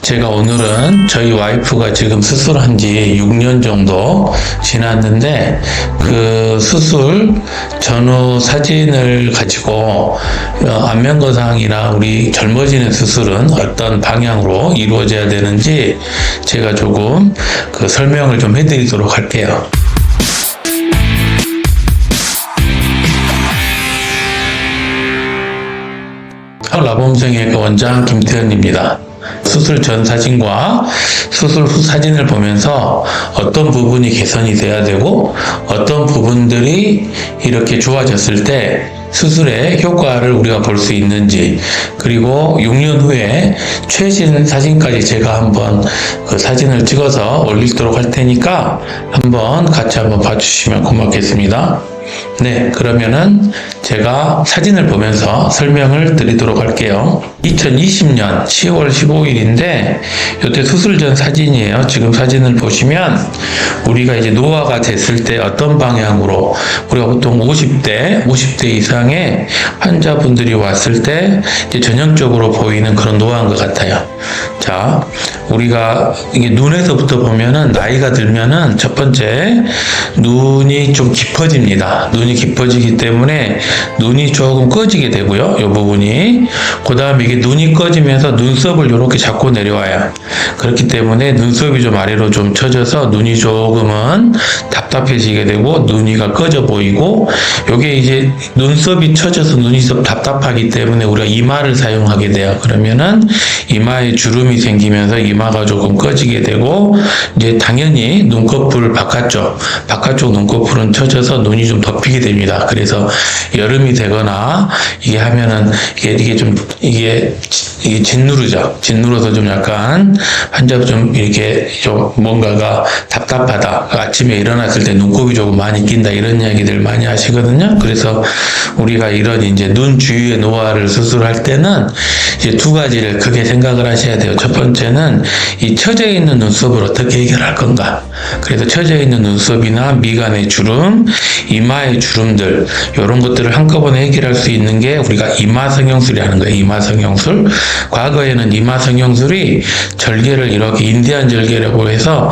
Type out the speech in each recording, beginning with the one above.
제가 오늘은 저희 와이프가 지금 수술한 지 6년 정도 지났는데 그 수술 전후 사진을 가지고 안면거상이나 우리 젊어지는 수술은 어떤 방향으로 이루어져야 되는지 제가 조금 그 설명을 좀 해드리도록 할게요. 라봄성의과 원장 김태현입니다. 수술 전 사진과 수술 후 사진을 보면서 어떤 부분이 개선이 돼야 되고 어떤 부분들이 이렇게 좋아졌을 때 수술의 효과를 우리가 볼 수 있는지, 그리고 6년 후에 최신 사진까지 제가 한번 그 사진을 찍어서 올리도록 할 테니까 한번 같이 한번 봐주시면 고맙겠습니다. 네, 그러면은 제가 사진을 보면서 설명을 드리도록 할게요. 2020년 10월 15일인데 이때 수술 전 사진이에요. 지금 사진을 보시면 우리가 이제 노화가 됐을 때 어떤 방향으로, 우리가 보통 50대 이상의 환자분들이 왔을 때 이제 전형적으로 보이는 그런 노화인 것 같아요. 자, 우리가 이게 눈에서부터 보면은 나이가 들면은 첫 번째 눈이 좀 깊어집니다. 눈이 깊어지기 때문에 눈이 조금 꺼지게 되고요. 이 부분이. 그 다음에 이게 눈이 꺼지면서 눈썹을 이렇게 잡고 내려와요. 그렇기 때문에 눈썹이 좀 아래로 좀 처져서 눈이 조금은 답답해지게 되고 눈이가 꺼져 보이고, 요게 이제 눈썹이 처져서 눈이 좀 답답하기 때문에 우리가 이마를 사용하게 돼요. 그러면은 이마에 주름이 생기면서 이마가 조금 꺼지게 되고, 이제 당연히 눈꺼풀 바깥쪽 눈꺼풀은 처져서 눈이 좀 덮이게 됩니다. 그래서 여름이 되거나 이게 하면은 이게 짓누르죠. 짓누러서 좀 약간 환자 좀 이렇게 좀 뭔가가 답답하다. 아침에 일어났을 때 눈곱이 조금 많이 낀다. 이런 이야기들 많이 하시거든요. 그래서 우리가 이런 이제 눈 주위의 노화를 수술할 때는 이제 두 가지를 크게 생각을 하셔야 돼요. 첫 번째는 이 처져 있는 눈썹을 어떻게 해결할 건가. 그래서 처져 있는 눈썹이나 미간의 주름, 이마의 주름들, 이런 것들을 한꺼번에 해결할 수 있는 게 우리가 이마 성형술이 하는 거예요. 이마 성형술. 과거에는 이마 성형술이 절개를 이렇게 인디안 절개라고 해서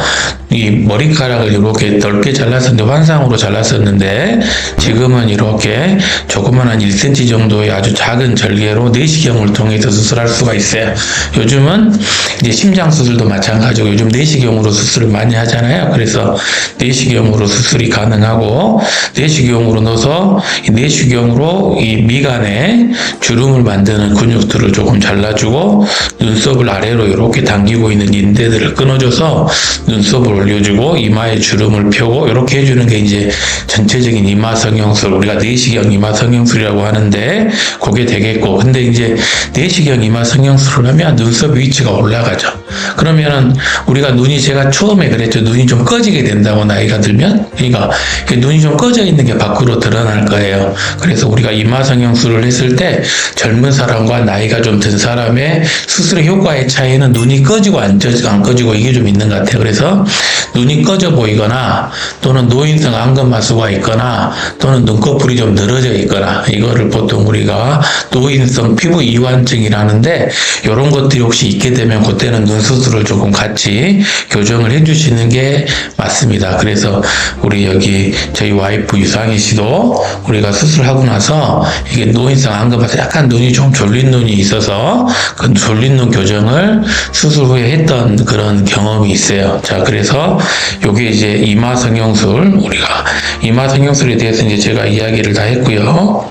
이 머리카락을 이렇게 넓게 잘랐었는데, 환상으로 잘랐었는데, 지금은 이렇게 조그만한 1cm 정도의 아주 작은 절개로 내시경을 통해서 수술할 수가 있어요. 요즘은 이제 심장 수술도 마찬가지고 요즘 내시경으로 수술을 많이 하잖아요. 그래서 내시경으로 수술이 가능하고, 내시경으로 넣어서 이 내시경으로 이 미간에 주름을 만드는 근육들을 조금 잘라주고, 눈썹을 아래로 이렇게 당기고 있는 인대들을 끊어줘서 눈썹을 올려주고 이마에 주름을 펴고 이렇게 해주는 게 이제 전체적인 이마 성형술, 우리가 내시경 이마 성형술이라고 하는데 그게 되겠고, 근데 이제 내시경 이마 성형술을 하면 눈썹 위치가 올라가죠. 그러면은 우리가 눈이, 제가 처음에 그랬죠. 눈이 좀 꺼지게 된다고, 나이가 들면. 그러니까 눈이 좀 꺼져 있는 게 밖으로 드러날 거예요. 그래서 우리가 이마 성형술을 했을 때 젊은 사람과 나이가 좀 든 사람의 수술의 효과의 차이는 눈이 꺼지고 안 꺼지고 이게 좀 있는 것 같아요. 그래서 눈이 꺼져 보이거나 또는 노인성 안검하수가 있거나 또는 눈꺼풀이 좀 늘어져 있거나, 이거를 보통 우리가 노인성 피부 이완증이라는데, 이런 것들이 혹시 있게 되면 그때는 눈 수술을 조금 같이 교정을 해주시는 게 맞습니다. 그래서 우리 여기 저희 와이프 유상희 씨도 우리가 수술하고 나서 이게 노인성 안검하수, 약간 눈이 좀 졸린 눈이 있어서 그 졸린 눈 교정을 수술 후에 했던 그런 경험이 있어요. 자, 그래서 요게 이제 이마 성형술, 우리가 이마 성형술에 대해서 이제 제가 이야기를 다 했고요.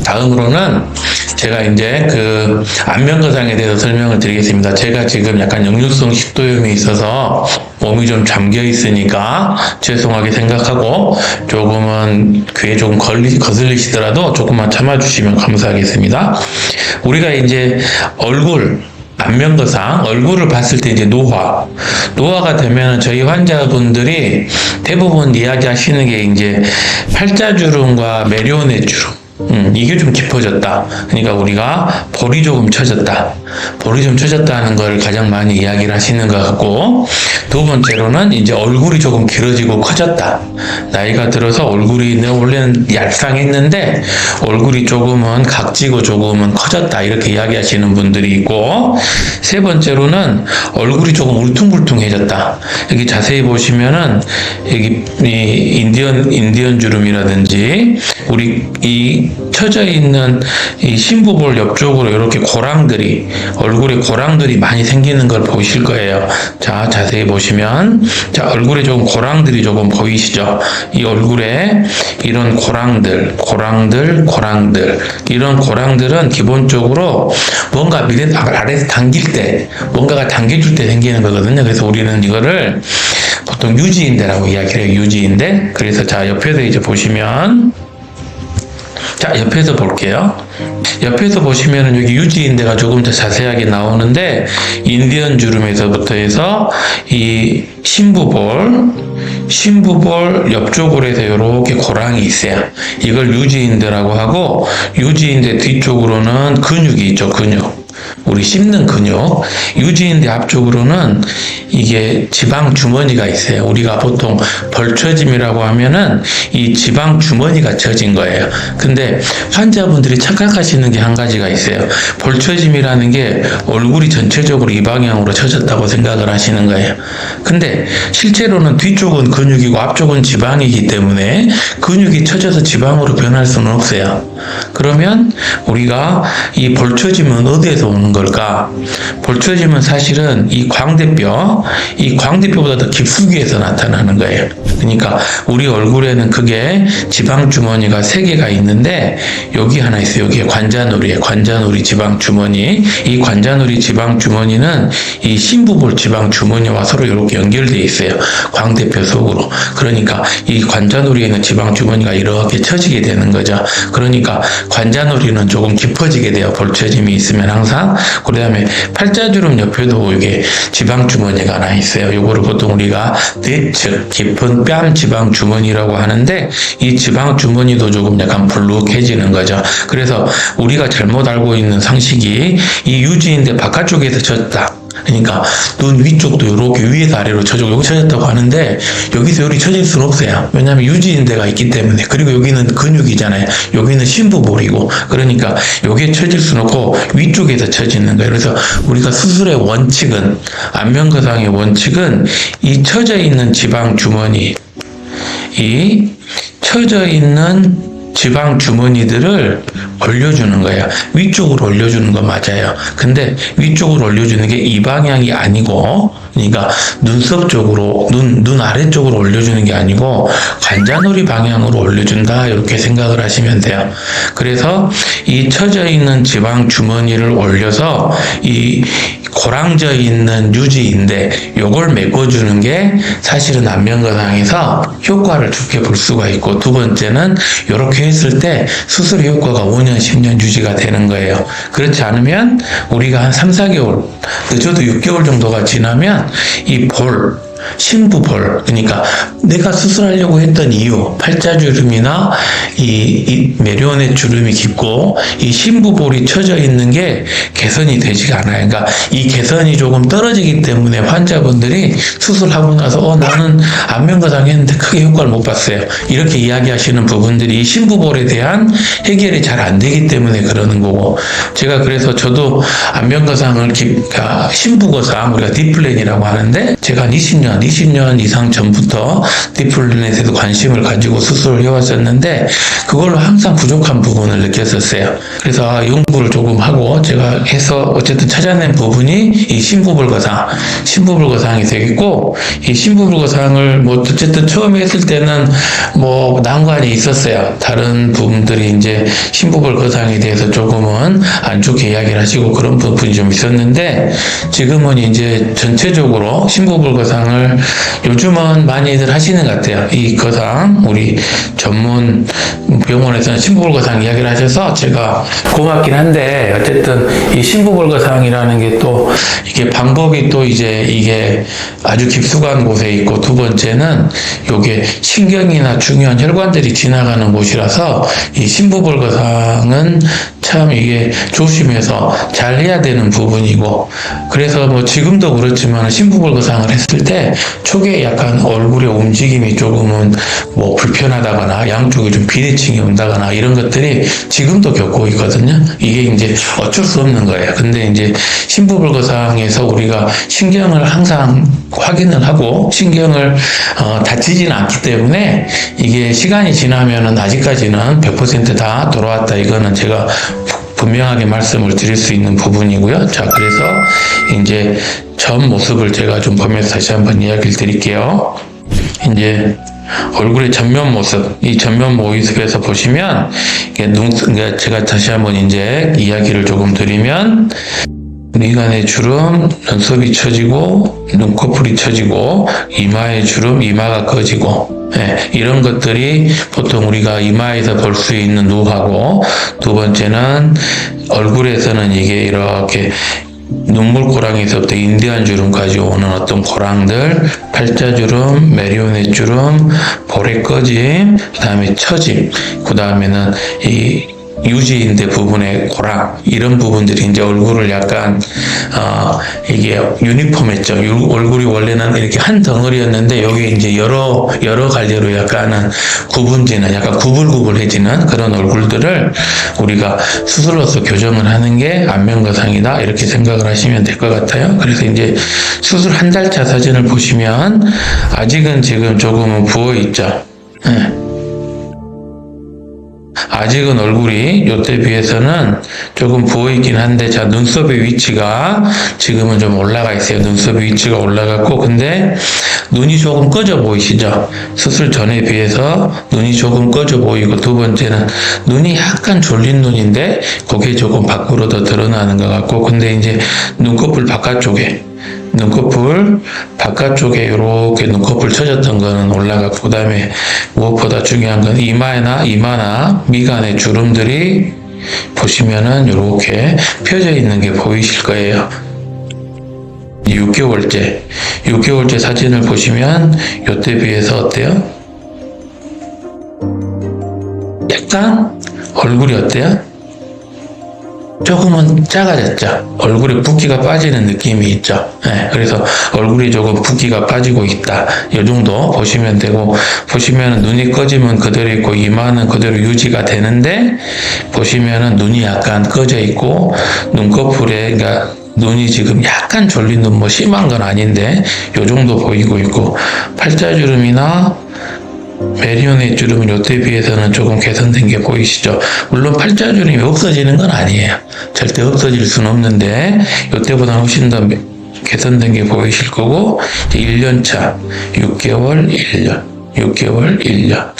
다음으로는 제가 이제 그 안면거상에 대해서 설명을 드리겠습니다. 제가 지금 약간 역류성 식도염이 있어서 몸이 좀 잠겨 있으니까 죄송하게 생각하고 조금은 귀에 조금 거슬리시더라도 조금만 참아주시면 감사하겠습니다. 우리가 이제 안면거상, 얼굴을 봤을 때 이제 노화가 되면 저희 환자분들이 대부분 이야기하시는 게 이제 팔자주름과 메리오넷 주름, 이게 좀 깊어졌다. 그러니까 우리가 볼이 조금 처졌다. 볼이 좀 처졌다는 걸 가장 많이 이야기를 하시는 것 같고, 두 번째로는 이제 얼굴이 조금 길어지고 커졌다. 나이가 들어서 얼굴이 원래는 얄쌍했는데 얼굴이 조금은 각지고 조금은 커졌다. 이렇게 이야기하시는 분들이 있고, 세 번째로는 얼굴이 조금 울퉁불퉁해졌다. 여기 자세히 보시면은 여기 이 인디언 주름이라든지 우리 이 처져 있는 이 심부볼 옆쪽으로 이렇게 고랑들이, 얼굴에 고랑들이 많이 생기는 걸 보실 거예요. 자, 자세히 보시면, 자, 얼굴에 조금 고랑들이 조금 보이시죠? 이 얼굴에 이런 고랑들, 이런 고랑들은 기본적으로 뭔가 아래에서 당길 때, 뭔가가 당겨줄 때 생기는 거거든요. 그래서 우리는 이거를 보통 유지인대라고 이야기를 해요. 유지인대. 그래서 자, 옆에서 이제 보시면, 자, 옆에서 볼게요. 옆에서 보시면은 여기 유지인대가 조금 더 자세하게 나오는데, 인디언 주름에서부터 해서 이 심부볼 옆쪽으로 해서 이렇게 고랑이 있어요. 이걸 유지인대라고 하고, 유지인대 뒤쪽으로는 근육이 있죠, 근육. 우리 씹는 근육. 유지인대 앞쪽으로는 이게 지방 주머니가 있어요. 우리가 보통 벌처짐이라고 하면은 이 지방 주머니가 처진 거예요. 근데 환자분들이 착각하시는 게 한 가지가 있어요. 벌처짐이라는 게 얼굴이 전체적으로 이 방향으로 처졌다고 생각을 하시는 거예요. 근데 실제로는 뒤쪽은 근육이고 앞쪽은 지방이기 때문에 근육이 처져서 지방으로 변할 수는 없어요. 그러면 우리가 이 벌처짐은 어디에서 오는 걸까? 벌처짐은 사실은 이 광대뼈보다 더 깊숙이에서 나타나는 거예요. 그러니까 우리 얼굴에는 그게 지방주머니가 3개가 있는데, 여기 하나 있어요. 여기에 관자놀이에요. 관자놀이 지방주머니. 이 관자놀이 지방주머니는 이 심부볼 지방주머니와 서로 이렇게 연결되어 있어요. 광대뼈 속으로. 그러니까 이 관자놀이에 있는 지방주머니가 이렇게 처지게 되는 거죠. 그러니까 관자놀이는 조금 깊어지게 돼요. 벌처짐이 있으면 항상. 그 다음에 팔자주름 옆에도 이게 지방주머니가 하나 있어요. 요거를 보통 우리가 뒷측 깊은 뺨 지방주머니라고 하는데, 이 지방주머니도 조금 약간 불룩해지는 거죠. 그래서 우리가 잘못 알고 있는 상식이 이 유지인대 바깥쪽에서 쳤다. 그러니까 눈 위쪽도 이렇게 위에서 아래로 쳐지고 여기 쳐졌다고 하는데, 여기서 여기 쳐질 수는 없어요. 왜냐하면 유지인대가 있기 때문에. 그리고 여기는 근육이잖아요. 여기는 심부볼이고. 그러니까 여기에 쳐질 수는 없고 위쪽에서 쳐지는 거예요. 그래서 우리가 수술의 원칙은, 안면거상의 원칙은 이 쳐져 있는 지방 주머니, 이 쳐져 있는 지방 주머니들을 올려주는 거예요. 위쪽으로 올려주는 거 맞아요. 근데 위쪽으로 올려주는 게 이 방향이 아니고, 그러니까 눈썹 쪽으로, 눈 아래쪽으로 올려주는 게 아니고 관자놀이 방향으로 올려준다, 이렇게 생각을 하시면 돼요. 그래서 이 처져 있는 지방 주머니를 올려서 이 고랑져 있는 유지인데 요걸 메꿔주는 게 사실은 안면거상에서 효과를 좋게 볼 수가 있고, 두 번째는 이렇게 했을 때 수술 효과가 5년, 10년 유지가 되는 거예요. 그렇지 않으면 우리가 한 3, 4개월, 늦어도 6개월 정도가 지나면 이 심부볼, 그러니까 내가 수술하려고 했던 이유, 팔자주름이나 이 메리오넷 주름이 깊고 이 심부볼이 처져 있는 게 개선이 되지가 않아요. 그러니까 이 개선이 조금 떨어지기 때문에 환자분들이 수술하고 나서 나는 안면거상 했는데 크게 효과를 못 봤어요, 이렇게 이야기하시는 부분들이 이 심부볼에 대한 해결이 잘 안 되기 때문에 그러는 거고, 제가 그래서 저도 안면거상을 심부거상, 우리가 딥플랜이라고 하는데, 제가 한 20년 이상 전부터 딥플랜에도 관심을 가지고 수술을 해왔었는데, 그걸로 항상 부족한 부분을 느꼈었어요. 그래서 연구를 조금 하고 제가 해서 어쨌든 찾아낸 부분이 이 심부불거상이 되겠고, 이 심부불거상을 뭐 어쨌든 처음에 했을 때는 뭐 난관이 있었어요. 다른 부분들이 이제 심부불거상에 대해서 조금은 안 좋게 이야기를 하시고 그런 부분이 좀 있었는데, 지금은 이제 전체적으로 심부불거상을 요즘은 많이들 하시는 것 같아요. 이 거상, 우리 전문 병원에서는 심부불거상 이야기를 하셔서 제가 고맙긴 한데, 어쨌든 이 이게 심부벌거상이라는 게 또 이게 방법이 또 이제 이게 아주 깊숙한 곳에 있고, 두 번째는 요게 신경이나 중요한 혈관들이 지나가는 곳이라서 이 심부벌거상은 참 이게 조심해서 잘 해야 되는 부분이고, 그래서 뭐 지금도 그렇지만 심부벌거상을 했을 때 초기에 약간 얼굴의 움직임이 조금은 뭐 불편하다거나 양쪽에 좀 비대칭이 온다거나 이런 것들이 지금도 겪고 있거든요. 이게 이제 어쩔 수 없는 거예요. 근데 이제 심부벌거상에서 우리가 신경을 항상 확인을 하고 신경을 다치지는 않기 때문에 이게 시간이 지나면은 아직까지는 100%다 돌아왔다, 이거는 제가 분명하게 말씀을 드릴 수 있는 부분이고요. 자, 그래서 이제 전 모습을 제가 좀 보면서 다시 한번 이야기를 드릴게요. 이제 얼굴의 전면 모습, 이 전면 모습에서 보시면 이게 그러니까 제가 다시 한번 이제 이야기를 조금 드리면, 미간의 주름, 눈썹이 처지고 눈꺼풀이 처지고 이마의 주름, 이마가 꺼지고, 이런 것들이 보통 우리가 이마에서 볼 수 있는 누하고, 두 번째는 얼굴에서는 이게 이렇게 눈물고랑에서부터 인대한 주름까지 오는 어떤 고랑들, 팔자주름, 메리오넷 주름, 볼의 꺼짐, 그 다음에 처짐, 그 다음에는 이 유지인대 부분의 고랑, 이런 부분들이 이제 얼굴을 약간 이게 유니폼했죠. 얼굴이 원래는 이렇게 한 덩어리였는데 여기 이제 여러 갈래로 약간은 구분지는, 약간 구불구불해지는 그런 얼굴들을 우리가 수술로서 교정을 하는 게 안면거상이다, 이렇게 생각을 하시면 될 것 같아요. 그래서 이제 수술 한 달차 사진을 보시면 아직은 지금 조금은 부어 있죠. 아직은 얼굴이 요때 비해서는 조금 부어있긴 한데, 자, 눈썹의 위치가 지금은 좀 올라가 있어요. 눈썹의 위치가 올라갔고, 근데 눈이 조금 꺼져 보이시죠? 수술 전에 비해서 눈이 조금 꺼져 보이고, 두 번째는 눈이 약간 졸린 눈인데 그게 조금 밖으로 더 드러나는 것 같고, 근데 이제 눈꺼풀 바깥쪽에 이렇게 눈꺼풀 처졌던 거는 올라갔고, 그 다음에 무엇보다 중요한 건 이마나 미간의 주름들이 보시면은 이렇게 펴져 있는 게 보이실 거예요. 6개월째 사진을 보시면 요때 비해서 어때요? 약간 얼굴이 어때요? 조금은 작아졌죠. 얼굴에 붓기가 빠지는 느낌이 있죠. 그래서 얼굴이 조금 붓기가 빠지고 있다, 이 정도 보시면 되고, 보시면은 눈이 꺼지면 그대로 있고 이마는 그대로 유지가 되는데, 보시면은 눈이 약간 꺼져 있고 눈꺼풀에, 그러니까 눈이 지금 약간 졸린 눈, 뭐 심한 건 아닌데 요 정도 보이고 있고, 팔자주름이나 메리오넷 주름은 요때 비해서는 조금 개선된 게 보이시죠? 물론 팔자주름이 없어지는 건 아니에요. 절대 없어질 수는 없는데 요때보다는 훨씬 더 개선된 게 보이실 거고, 이제 1년차 6개월 1년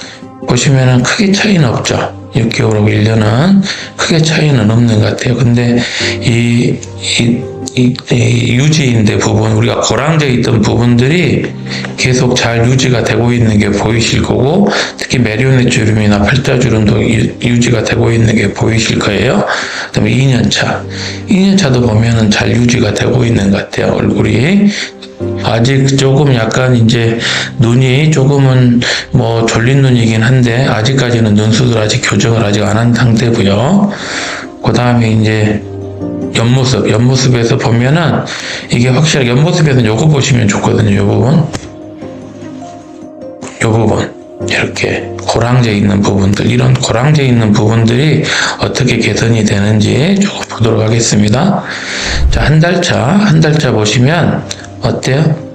보시면은 크게 차이는 없죠. 6개월하고 1년은 크게 차이는 없는 것 같아요. 근데 이 유지인대 부분, 우리가 고랑져 있던 부분들이 계속 잘 유지가 되고 있는 게 보이실 거고, 특히 메리오넷 주름이나 팔자주름도 유지가 되고 있는 게 보이실 거예요. 그 다음에 2년차도 보면은 잘 유지가 되고 있는 것 같아요. 얼굴이 아직 조금 약간 이제 눈이 조금은 뭐 졸린 눈이긴 한데 아직까지는 눈 수술 아직 교정을 아직 안 한 상태고요. 그 다음에 이제 옆모습에서 보면은 이게 확실하게 옆모습에서는 요거 보시면 좋거든요. 요 부분 이렇게 고랑져 있는 부분들, 이런 고랑져 있는 부분들이 어떻게 개선이 되는지 조금 보도록 하겠습니다. 자, 한 달차 보시면 어때요?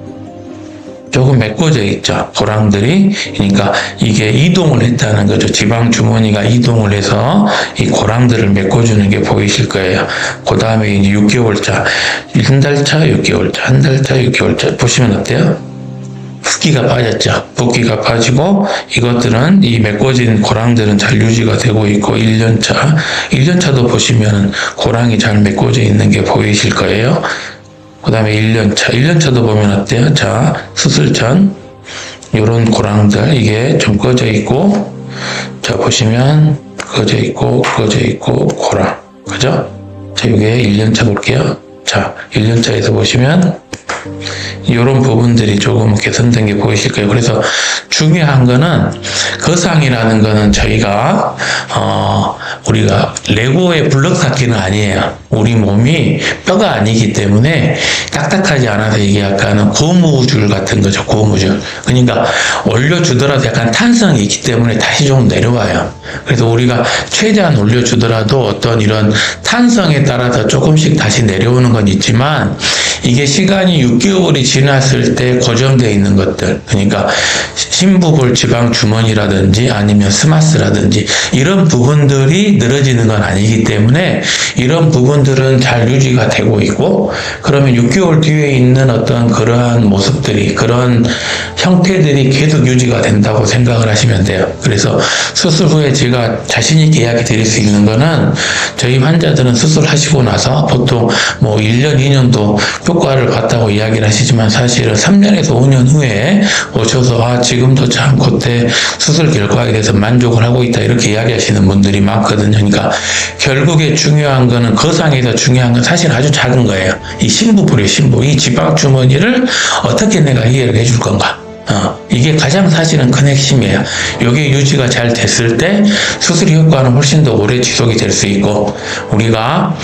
조금 메꿔져 있죠. 고랑들이. 그러니까 이게 이동을 했다는 거죠. 지방 주머니가 이동을 해서 이 고랑들을 메꿔주는 게 보이실 거예요. 그 다음에 이제 6개월차, 한 달차, 6개월차, 한 달차, 6개월차 보시면 어때요? 붓기가 빠졌죠. 붓기가 빠지고 이것들은, 이 메꿔진 고랑들은 잘 유지가 되고 있고, 1년차도 보시면 고랑이 잘 메꿔져 있는 게 보이실 거예요. 그 다음에 1년차도 보면 어때요? 자, 수술 전 요런 고랑들, 이게 좀 꺼져 있고, 자, 보시면 꺼져 있고 고랑, 그죠? 자, 자, 이게 1년차 볼게요. 자, 1년차에서 보시면 이런 부분들이 조금 개선된 게 보이실 거예요. 그래서 중요한 거는 거상이라는 거는 저희가 우리가 레고의 블럭 쌓기는 아니에요. 우리 몸이 뼈가 아니기 때문에 딱딱하지 않아서 이게 약간은 고무줄 같은 거죠. 고무줄. 그러니까 올려주더라도 약간 탄성이 있기 때문에 다시 좀 내려와요. 그래서 우리가 최대한 올려주더라도 어떤 이런 탄성에 따라서 조금씩 다시 내려오는 건 있지만 이게 시간이 6개월이 지났을 때 고정되어 있는 것들, 그러니까 심부골 지방 주머니라든지 아니면 스마스라든지 이런 부분들이 늘어지는 건 아니기 때문에 이런 부분들은 잘 유지가 되고 있고, 그러면 6개월 뒤에 있는 어떤 그러한 모습들이, 그런 형태들이 계속 유지가 된다고 생각을 하시면 돼요. 그래서 수술 후에 제가 자신 있게 이야기 드릴 수 있는 거는 저희 환자들은 수술하시고 나서 보통 뭐 1년, 2년도 효과를 봤다고 이야기를 하시지만 사실은 3년에서 5년 후에 오셔서 지금도 참 그때 수술 결과에 대해서 만족을 하고 있다 이렇게 이야기하시는 분들이 많거든요. 그러니까 결국에 중요한 거는 거상에서 중요한 건 사실 아주 작은 거예요. 이 심부불이에요. 심부. 이 지방 주머니를 어떻게 내가 해결을 해줄 건가. 이게 가장 사실은 큰 핵심이에요. 이게 유지가 잘 됐을 때 수술 효과는 훨씬 더 오래 지속이 될 수 있고, 우리가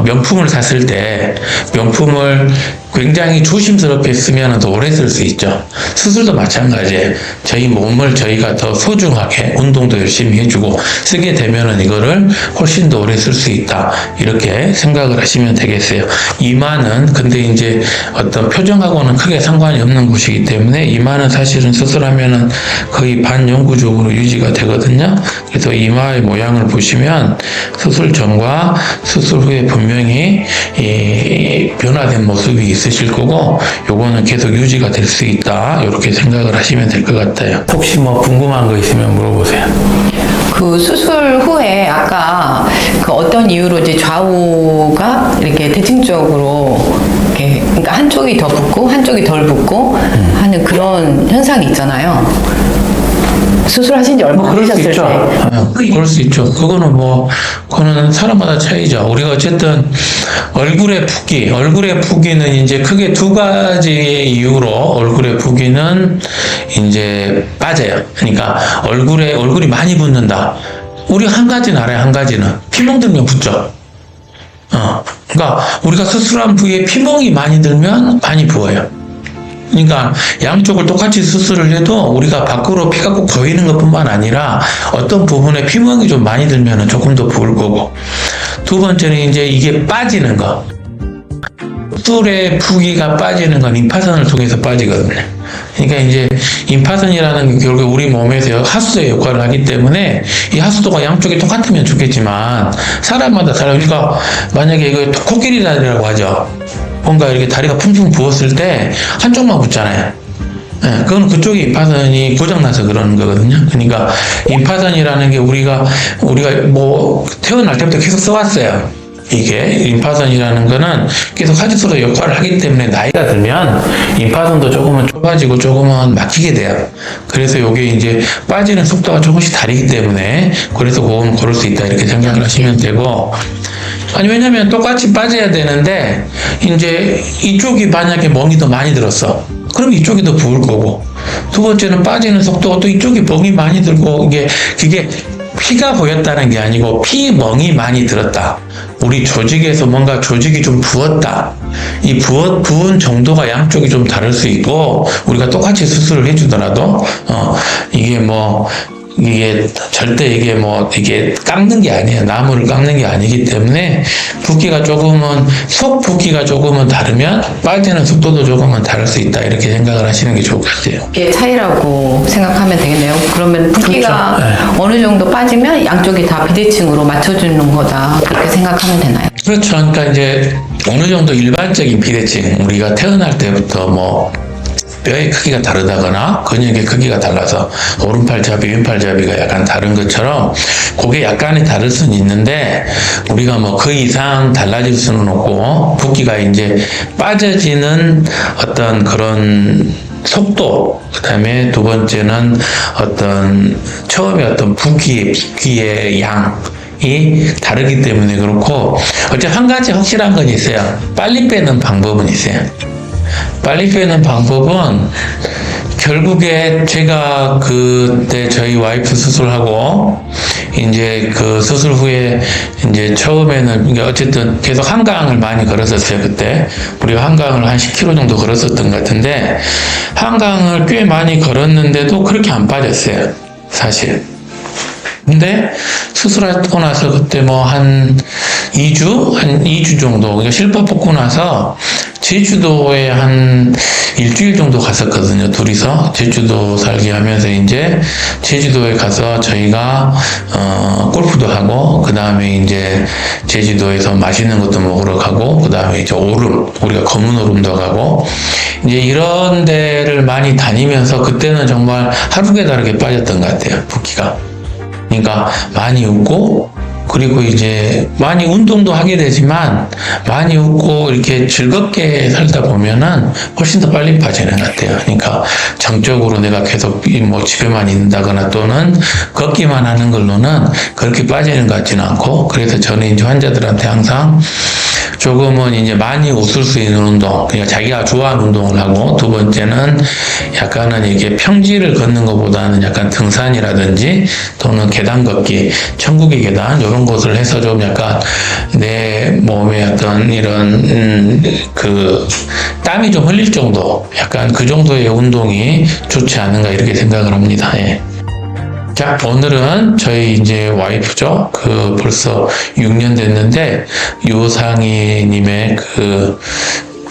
명품을 샀을 때 명품을 굉장히 조심스럽게 쓰면 더 오래 쓸 수 있죠. 수술도 마찬가지예요. 저희 몸을 저희가 더 소중하게 운동도 열심히 해주고 쓰게 되면은 이거를 훨씬 더 오래 쓸 수 있다. 이렇게 생각을 하시면 되겠어요. 이마는 근데 이제 어떤 표정하고는 크게 상관이 없는 곳이기 때문에 이마는 사실은 수술하면은 거의 반영구적으로 유지가 되거든요. 그래서 이마의 모양을 보시면 수술 전과 수술 후에 분명히 변화된 모습이 있으실 거고, 요거는 계속 유지가 될 수 있다 이렇게 생각을 하시면 될 것 같아요. 혹시 뭐 궁금한 거 있으면 물어보세요. 그 수술 후에 아까 그 어떤 이유로 이제 좌우가 이렇게 대칭적으로 이렇게, 그러니까 한쪽이 더 붓고 한쪽이 덜 붓고 하는 그런 현상이 있잖아요. 수술하신 지 얼마 되셨을 때? 그럴 수 있죠. 그거는 사람마다 차이죠. 우리가 어쨌든 얼굴의 붓기는 이제 크게 두 가지의 이유로 얼굴의 붓기는 이제 빠져요. 그러니까 얼굴이 많이 붓는다. 우리 한 가지는 알아요. 한 가지는 피멍 들면 붓죠. 그러니까 우리가 수술한 부위에 피멍이 많이 들면 많이 부어요. 그러니까 양쪽을 똑같이 수술을 해도 우리가 밖으로 피가 꼭 보이는 것뿐만 아니라 어떤 부분에 피멍이 좀 많이 들면 조금 더 부을 거고, 두 번째는 이제 이게 빠지는 거. 수술의 부기가 빠지는 건 임파선을 통해서 빠지거든요. 그러니까 이제 임파선이라는 게 결국 우리 몸에서 하수도의 역할을 하기 때문에 이 하수도가 양쪽이 똑같으면 좋겠지만 사람마다 그러니까 만약에 이거 코끼리 다리라고 하죠. 뭔가 이렇게 다리가 퉁퉁 부었을 때 한쪽만 붓잖아요. 그건 그쪽에 임파선이 고장나서 그러는 거거든요. 그러니까 임파선이라는 게 우리가 뭐 태어날 때부터 계속 써왔어요. 이게 임파선이라는 거는 계속 하수도 역할을 하기 때문에 나이가 들면 임파선도 조금은 좁아지고 조금은 막히게 돼요. 그래서 이게 이제 빠지는 속도가 조금씩 다르기 때문에 그래서 그건 고를 수 있다 이렇게 생각을 하시면 되고, 아니 왜냐면 똑같이 빠져야 되는데 이제 이쪽이 만약에 멍이 더 많이 들었어. 그럼 이쪽이 더 부을 거고, 두 번째는 빠지는 속도가 또 이쪽이 멍이 많이 들고, 그게 피가 보였다는 게 아니고 피멍이 많이 들었다. 우리 조직에서 뭔가 조직이 좀 부었다. 이 부은 정도가 양쪽이 좀 다를 수 있고, 우리가 똑같이 수술을 해주더라도 이게 절대 이게 깎는 게 아니에요. 나무를 깎는 게 아니기 때문에 붓기가 조금은 속 붓기가 조금은 다르면 빠지는 속도도 조금은 다를 수 있다 이렇게 생각을 하시는 게 좋을 것 같아요. 이게 차이라고 생각하면 되겠네요. 그러면 붓기가 그렇죠. 네. 어느 정도 빠지면 양쪽이 다 비대칭으로 맞춰주는 거다 그렇게 생각하면 되나요? 그렇죠. 그러니까 이제 어느 정도 일반적인 비대칭, 우리가 태어날 때부터 뭐 뼈의 크기가 다르다거나 근육의 크기가 달라서 오른팔잡이, 왼팔잡이가 약간 다른 것처럼 그게 약간의 다를 수는 있는데, 우리가 뭐 그 이상 달라질 수는 없고, 붓기가 이제 빠져지는 어떤 그런 속도, 그 다음에 두 번째는 처음에 붓기의 양, 다르기 때문에 그렇고, 어쨌든 한 가지 확실한 건 있어요. 빨리 빼는 방법은 있어요. 빨리 빼는 방법은 결국에 제가 그때 저희 와이프 수술하고 이제 그 수술 후에 이제 처음에는 이게 어쨌든 계속 한강을 많이 걸었었어요. 그때 우리가 한강을 한 10km 정도 걸었었던 것 같은데, 한강을 꽤 많이 걸었는데도 그렇게 안 빠졌어요, 사실. 근데 수술하고 나서 그때 뭐 한 2주 정도, 그러니까 실밥 뽑고 나서 제주도에 한 일주일 정도 갔었거든요. 둘이서 제주도 살게 하면서 이제 제주도에 가서 저희가 골프도 하고, 그 다음에 이제 제주도에서 맛있는 것도 먹으러 가고, 그 다음에 이제 오름, 우리가 검은 오름도 가고, 이제 이런 데를 많이 다니면서 그때는 정말 하루에 다르게 빠졌던 것 같아요, 붓기가. 그러니까 많이 웃고, 그리고 이제 많이 운동도 하게 되지만 많이 웃고 이렇게 즐겁게 살다 보면은 훨씬 더 빨리 빠지는 것 같아요. 그러니까 정적으로 내가 계속 뭐 집에만 있는다거나 또는 걷기만 하는 걸로는 그렇게 빠지는 것 같지는 않고, 그래서 저는 이제 환자들한테 항상 조금은 이제 많이 웃을 수 있는 운동, 그러니까 자기가 좋아하는 운동을 하고, 두 번째는 약간은 이게 평지를 걷는 것보다는 약간 등산이라든지 또는 계단 걷기, 천국의 계단 이런 것을 해서 좀 약간 내 몸에 어떤 이런 그 땀이 좀 흘릴 정도, 약간 그 정도의 운동이 좋지 않은가 이렇게 생각을 합니다. 예. 자, 오늘은 저희 이제 와이프죠. 그 벌써 6년 됐는데 유상희님의 그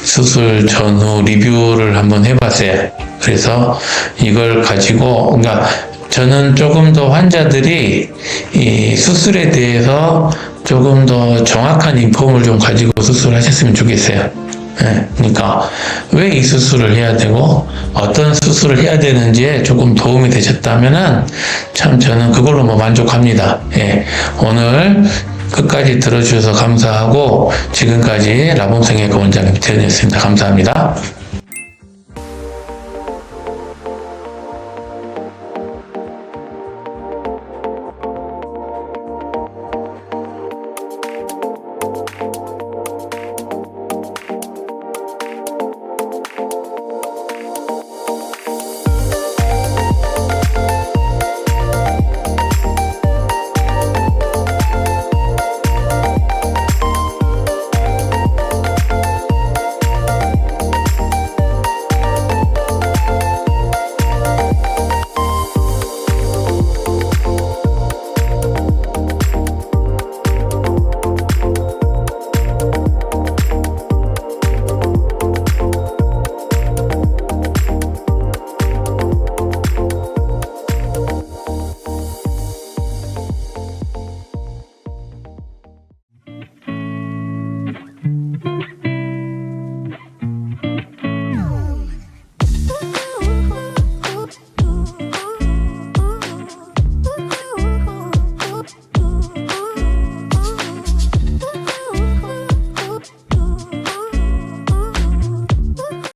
수술 전후 리뷰를 한번 해봤어요. 그래서 이걸 가지고, 그러니까 저는 조금 더 환자들이 이 수술에 대해서 조금 더 정확한 인폼을 좀 가지고 수술하셨으면 좋겠어요. 네, 그러니까 왜 이 수술을 해야 되고 어떤 수술을 해야 되는지에 조금 도움이 되셨다면은 참 저는 그걸로 뭐 만족합니다. 예, 오늘 끝까지 들어주셔서 감사하고, 지금까지 라봄성형외과 원장 김태현이었습니다. 감사합니다.